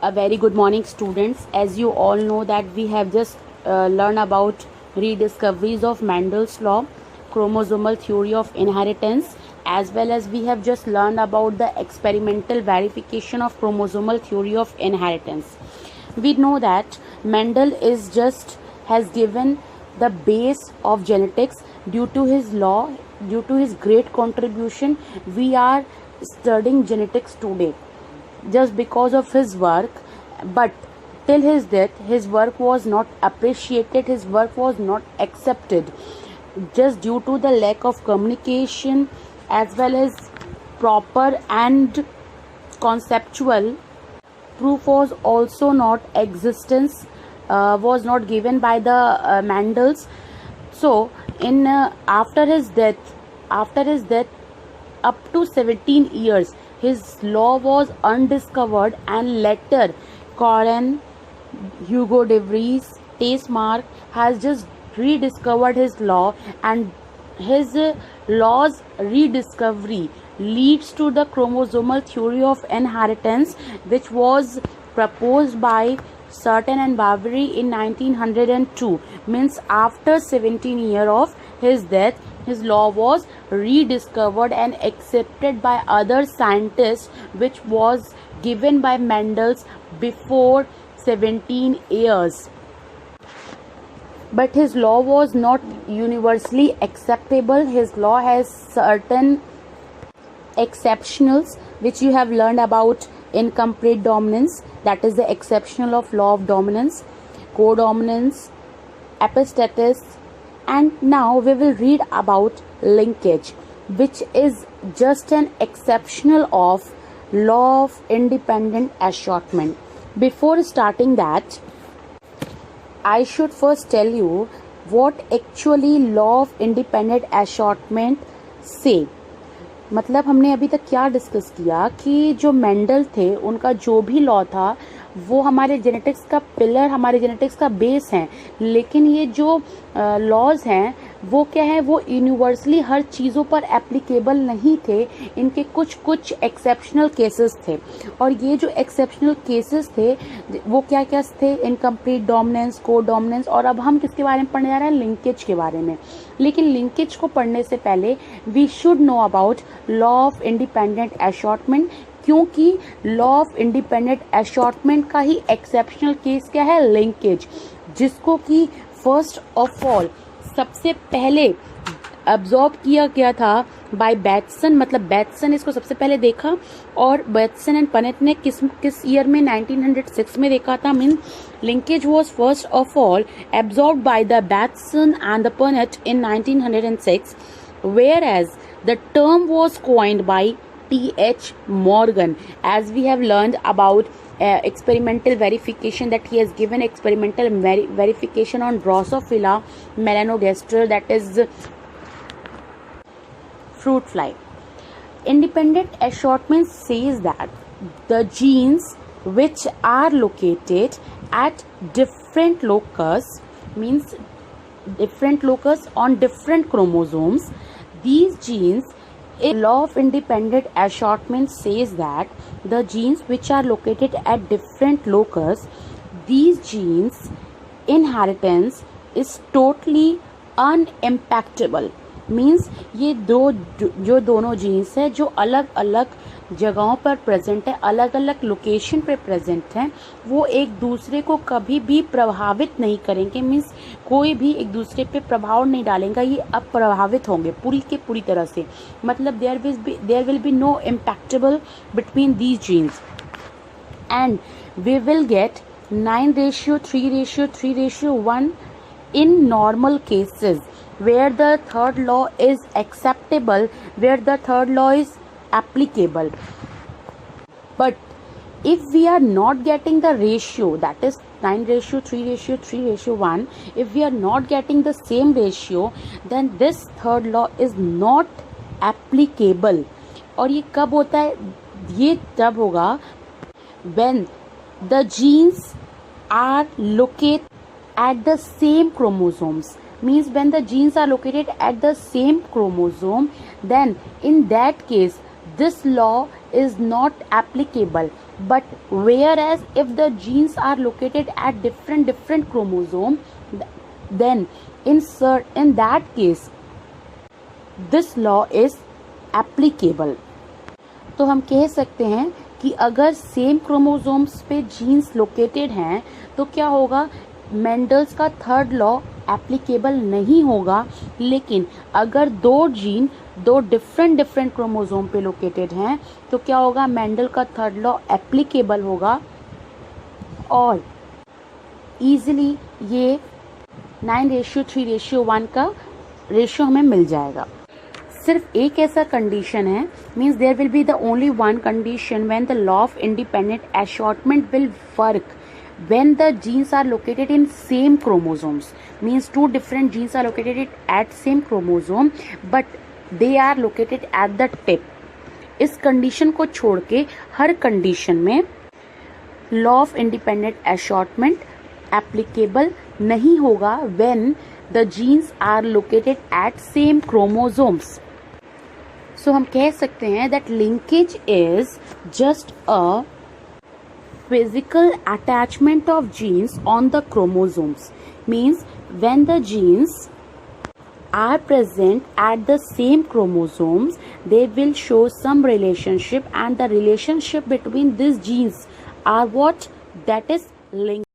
A very good morning, students. As you all know that we have just learned about rediscoveries of Mendel's law, chromosomal theory of inheritance, as well as we have just learned about the experimental verification of chromosomal theory of inheritance. We know that Mendel has given the base of genetics due to his law, due to his great contribution. We are studying genetics today just because of his work, but till his death his work was not appreciated, his work was not accepted, just due to the lack of communication as well as proper and conceptual proof was also not existence, was not given by the Mendels. So in after his death up to 17 years his law was undiscovered, and later Coren, Hugo de Vries, Tasmark has just rediscovered his law, and his law's rediscovery leads to the chromosomal theory of inheritance, which was proposed by Sutton and Barberi in 1902. Means after 17 years of his death, his law was rediscovered and accepted by other scientists, which was given by Mendel's before 17 years. But his law was not universally acceptable. His law has certain exceptionals, which you have learned about in complete dominance, that is the exceptional of law of dominance, codominance, epistatus, and now we will read about linkage, which is just an exceptional of law of independent assortment. Before starting that, I should first tell you what actually law of independent assortment say. मतलब हमने अभी तक क्या discuss किया कि जो Mendel थे उनका जो भी लॉ था वो हमारे जेनेटिक्स का पिलर, हमारे जेनेटिक्स का बेस है, लेकिन ये जो लॉज हैं वो क्या है, वो यूनिवर्सली हर चीज़ों पर एप्लीकेबल नहीं थे. इनके कुछ कुछ एक्सेप्शनल केसेस थे, और ये जो एक्सेप्शनल केसेस थे वो क्या क्या थे, इनकम्प्लीट डोमिनेंस, को डोमिनेंस. और अब हम किसके बारे में पढ़ने जा रहे हैं, लिंकेज के बारे में. लेकिन लिंकेज को पढ़ने से पहले we should know about law of independent assortment, क्योंकि लॉ ऑफ इंडिपेंडेंट असॉर्टमेंट का ही एक्सेप्शनल केस क्या है, लिंकेज, जिसको कि फर्स्ट ऑफ ऑल सबसे पहले अब्जॉर्ब किया गया था बाय बैटसन. मतलब बैटसन इसको सबसे पहले देखा, और बैटसन एंड पनेट ने किस ईयर में, 1906 में देखा था. Mean linkage was first of all absorbed by the Bateson and the Punnett in 1906, whereas the term was coined by T.H. Morgan, as we have learned about experimental verification, that he has given experimental verification on Drosophila melanogaster, that is fruit fly. Independent assortment says that the genes which are located at different locus, means different locus on different chromosomes, these genes, a law of independent assortment says that the genes which are located at different locus, these genes inheritance is totally unimpactable. Means ये जो दोनों jeans है जो अलग अलग जगहों पर present है, अलग अलग लोकेशन पर प्रेजेंट हैं, वो एक दूसरे को कभी भी प्रभावित नहीं करेंगे. मीन्स कोई भी एक दूसरे पे प्रभाव नहीं डालेगा, ये अप्रभावित होंगे पूरी के पूरी तरह से. मतलब there will be no impactable between these genes, and we will get 9:3:3:1 in normal cases where the third law is acceptable, where the third law is applicable. But if we are not getting the ratio, that is 9:3:3:1, if we are not getting the same ratio, then this third law is not applicable. और ये कब होता है, ये तब होगा when the genes are located at the same chromosomes. Means when the genes are located at the same chromosome, then in that case this law is not applicable. But whereas if the genes are located at different chromosome, then in that case this law is applicable. तो हम कह सकते हैं कि अगर same chromosomes पे jeans located हैं तो क्या होगा, मेंडल्स का थर्ड लॉ एप्लीकेबल नहीं होगा. लेकिन अगर दो जीन दो डिफरेंट क्रोमोसोम पे लोकेटेड हैं तो क्या होगा, मेंडल का थर्ड लॉ एप्लीकेबल होगा और इजीली ये 9:3:1 का रेशियो हमें मिल जाएगा. सिर्फ एक ऐसा कंडीशन है, means there will be the only one condition when the law of independent assortment will work when the genes are located in same chromosomes, means two different genes are located at same chromosome but they are located at the tip. इस condition को छोड़ के हर condition में law of independent assortment applicable नहीं होगा when the genes are located at same chromosomes. So हम कह सकते हैं that linkage is just a physical attachment of genes on the chromosomes, means when the genes are present at the same chromosomes they will show some relationship, and the relationship between these genes are what, that is link.